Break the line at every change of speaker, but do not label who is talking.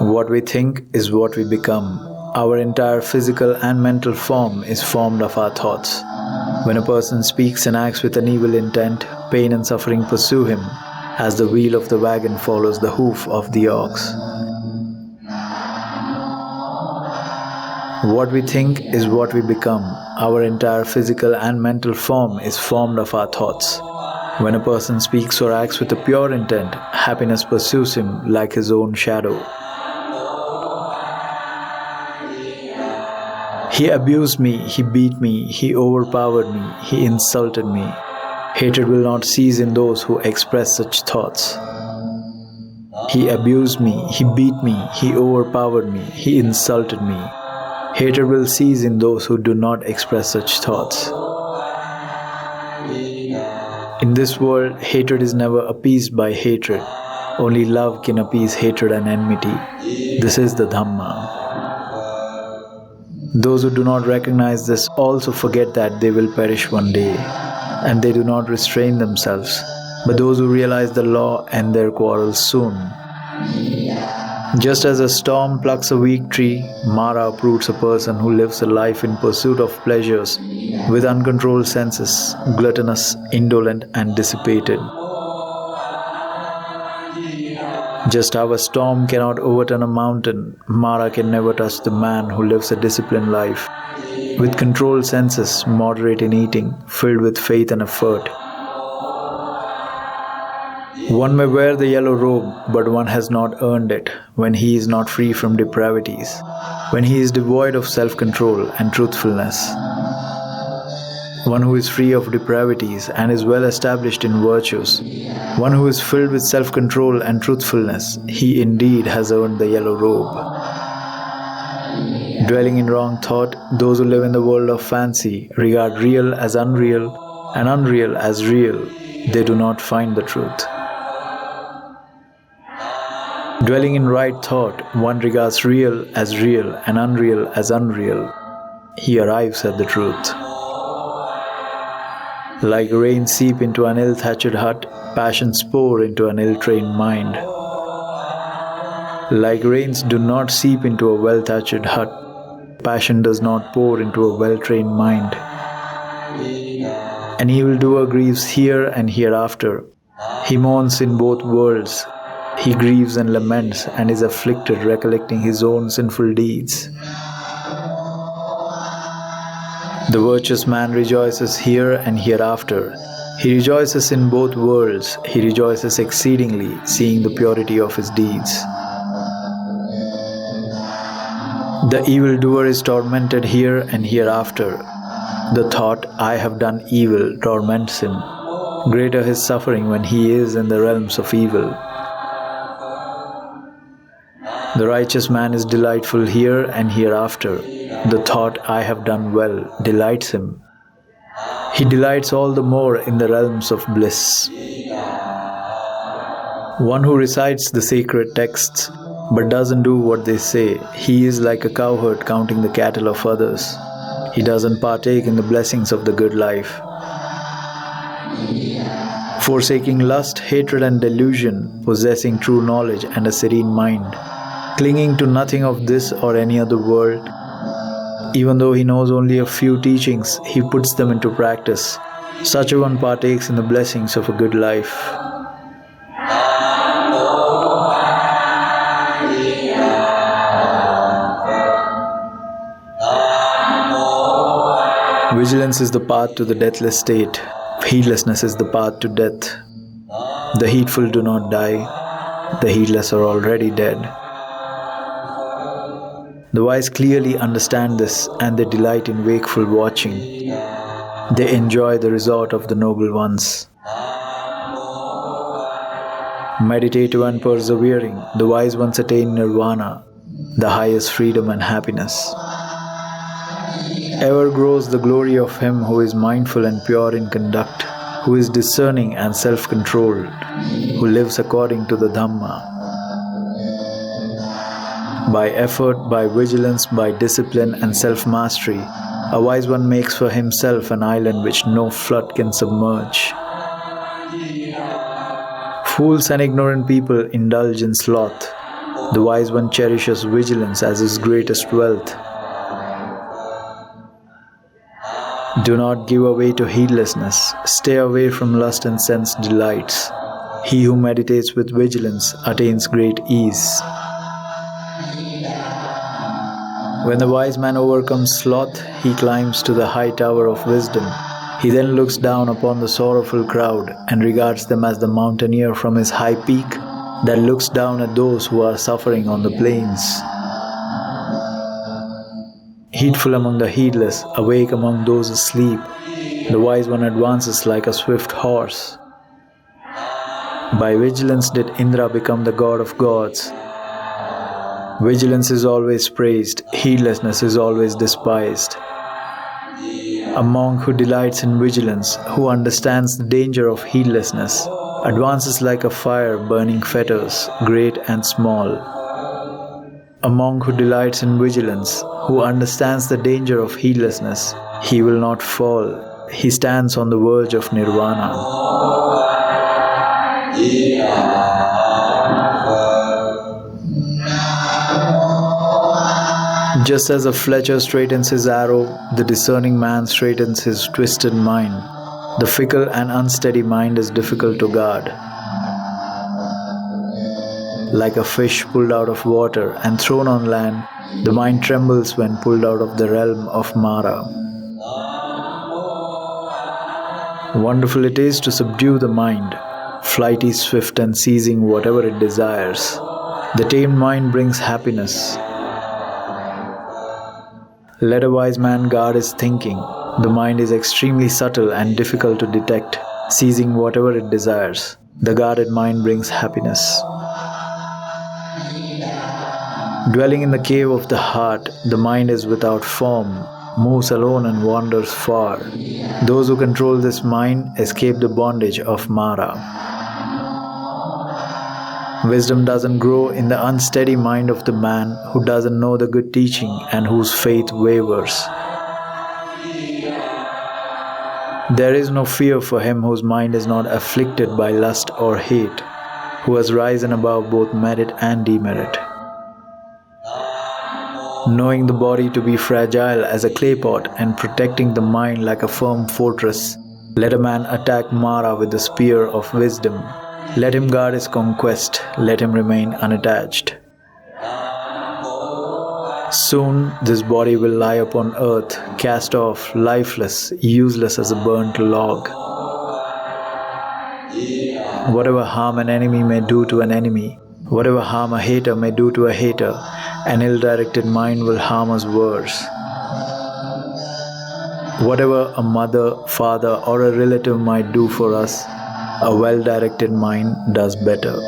What we think is what we become. Our entire physical and mental form is formed of our thoughts. When a person speaks and acts with an evil intent, pain and suffering pursue him, as the wheel of the wagon follows the hoof of the ox. What we think is what we become. Our entire physical and mental form is formed of our thoughts. When a person speaks or acts with a pure intent, happiness pursues him like his own shadow. He abused me, he beat me, he overpowered me, he insulted me. Hatred will not cease in those who express such thoughts. He abused me, he beat me, he overpowered me, he insulted me. Hatred will cease in those who do not express such thoughts. In this world, hatred is never appeased by hatred. Only love can appease hatred and enmity. This is the Dhamma. Those who do not recognize this also forget that they will perish one day, and they do not restrain themselves. But those who realize the law end their quarrels soon. Just as a storm plucks a weak tree, Mara uproots a person who lives a life in pursuit of pleasures with uncontrolled senses, gluttonous, indolent, and dissipated. Just how a storm cannot overturn a mountain, Mara can never touch the man who lives a disciplined life, with controlled senses, moderate in eating, filled with faith and effort. One may wear the yellow robe, but one has not earned it when he is not free from depravities, when he is devoid of self-control and truthfulness. One who is free of depravities and is well established in virtues, one who is filled with self-control and truthfulness, he indeed has earned the yellow robe. Dwelling in wrong thought, those who live in the world of fancy regard real as unreal and unreal as real. They do not find the truth. Dwelling in right thought, one regards real and unreal as unreal. He arrives at the truth. Like rain seep into an ill-thatched hut, passions pour into an ill-trained mind. Like rains do not seep into a well-thatched hut, passion does not pour into a well-trained mind. An evildoer grieves here and hereafter. He mourns in both worlds. He grieves and laments and is afflicted recollecting his own sinful deeds. The virtuous man rejoices here and hereafter. He rejoices in both worlds. He rejoices exceedingly, seeing the purity of his deeds. The evildoer is tormented here and hereafter. The thought, I have done evil, torments him. Greater his suffering when he is in the realms of evil. The righteous man is delightful here and hereafter. The thought, I have done well, delights him. He delights all the more in the realms of bliss. One who recites the sacred texts but doesn't do what they say, he is like a cowherd counting the cattle of others. He doesn't partake in the blessings of the good life. Forsaking lust, hatred and delusion, possessing true knowledge and a serene mind, clinging to nothing of this or any other world, even though he knows only a few teachings, he puts them into practice. Such a one partakes in the blessings of a good life. Vigilance is the path to the deathless state. Heedlessness is the path to death. The heedful do not die. The heedless are already dead. The wise clearly understand this and they delight in wakeful watching. They enjoy the resort of the noble ones. Meditative and persevering, the wise ones attain nirvana, the highest freedom and happiness. Ever grows the glory of him who is mindful and pure in conduct, who is discerning and self-controlled, who lives according to the Dhamma. By effort, by vigilance, by discipline and self-mastery, a wise one makes for himself an island which no flood can submerge. Fools and ignorant people indulge in sloth. The wise one cherishes vigilance as his greatest wealth. Do not give away to heedlessness. Stay away from lust and sense delights. He who meditates with vigilance attains great ease. When the wise man overcomes sloth, he climbs to the high tower of wisdom. He then looks down upon the sorrowful crowd and regards them as the mountaineer from his high peak that looks down at those who are suffering on the plains. Heedful among the heedless, awake among those asleep, the wise one advances like a swift horse. By vigilance did Indra become the god of gods. Vigilance is always praised, heedlessness is always despised. A monk who delights in vigilance, who understands the danger of heedlessness, advances like a fire burning fetters, great and small. A monk who delights in vigilance, who understands the danger of heedlessness, he will not fall. He stands on the verge of nirvana. Just as a fletcher straightens his arrow, the discerning man straightens his twisted mind. The fickle and unsteady mind is difficult to guard. Like a fish pulled out of water and thrown on land, the mind trembles when pulled out of the realm of Mara. Wonderful it is to subdue the mind, flighty, swift, and seizing whatever it desires. The tamed mind brings happiness. Let a wise man guard his thinking. The mind is extremely subtle and difficult to detect, seizing whatever it desires. The guarded mind brings happiness. Dwelling in the cave of the heart, the mind is without form, moves alone and wanders far. Those who control this mind escape the bondage of Mara. Wisdom doesn't grow in the unsteady mind of the man who doesn't know the good teaching and whose faith wavers. There is no fear for him whose mind is not afflicted by lust or hate, who has risen above both merit and demerit. Knowing the body to be fragile as a clay pot and protecting the mind like a firm fortress, let a man attack Mara with the spear of wisdom. Let him guard his conquest, let him remain unattached. Soon this body will lie upon earth, cast off, lifeless, useless as a burnt log. Whatever harm an enemy may do to an enemy, whatever harm a hater may do to a hater, an ill-directed mind will harm us worse. Whatever a mother, father, or a relative might do for us, a well-directed mind does better.